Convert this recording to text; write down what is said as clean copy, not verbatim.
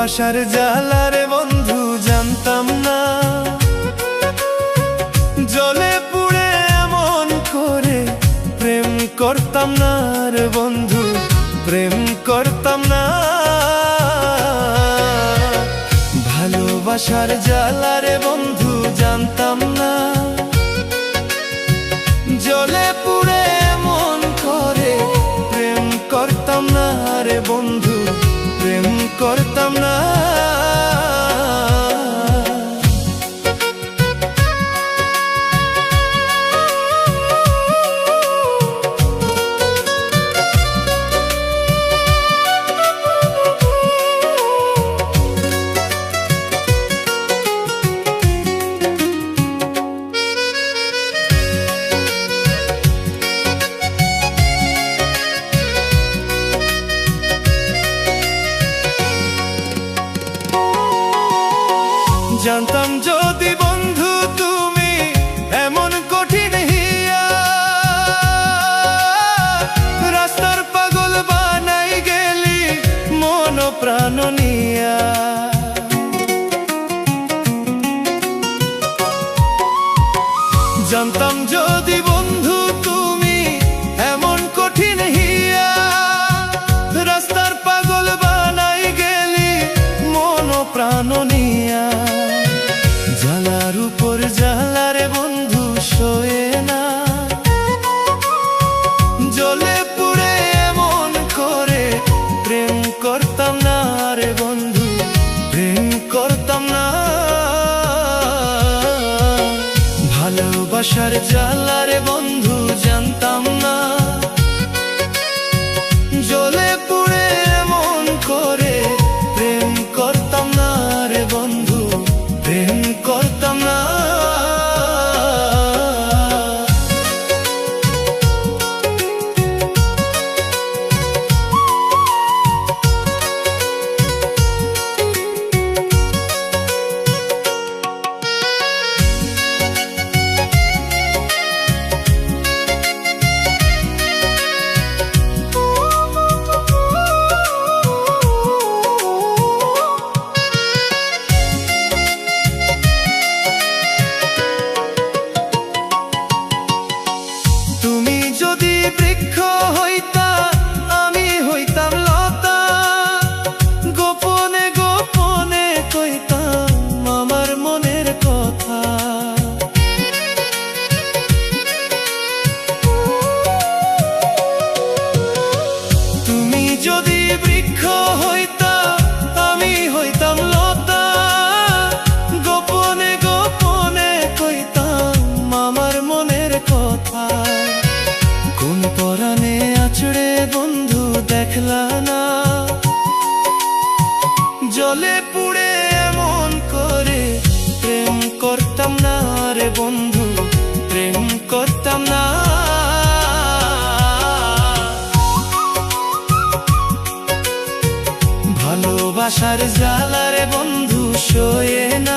ভালোবাসার জ্বালারে বন্ধু জানতাম না, জ্বলে পুড়ে এমন করে প্রেম করতাম না রে বন্ধু, প্রেম করতাম না। ভালোবাসার জ্বালারে বন্ধু জানতাম না, জ্বলে পুড়ে এমন করে প্রেম করতাম না রে বন্ধু, প্রেম করতাম না। জানতাম যদি বন্ধু তুমি এমন কঠিন হিয়া, রাস্তার পাগল বানাই গেলি মন প্রাণ নিয়া। জানতাম যদি বন্ধু তুমি এমন কঠিন হিয়া, রাস্তার পাগল বানাই গেলি মন প্রাণ নিয়া। জ্বালার উপর জ্বালারে বন্ধু সয়ে না, জ্বলে পুড়ে এমন করে প্রেম করতাম না রে বন্ধু, প্রেম করতাম না। ভালোবাসার জ্বালারে বন্ধু জানতাম না, জ্বলে পুড়ে এমন করে প্রেম করতাম না রে বন্ধু, প্রেম করতাম না। তুমি যদি বৃক্ষ হইতা আমি হইতাম লতা, গোপনে গোপনে কইতাম আমার মনের কথা। তুমি যদি বৃক্ষ হইতা আমি হইতাম লতা, গোপনে গোপনে কইতাম আমার মনের কথা। কোন পরাণে আছড়ে বন্ধু দেখলা না, জ্বলে পুড়ে এমন করে প্রেম করতাম না রে বন্ধু, প্রেম করতাম না। ভালোবাসার জ্বালারে বন্ধু সয়ে না,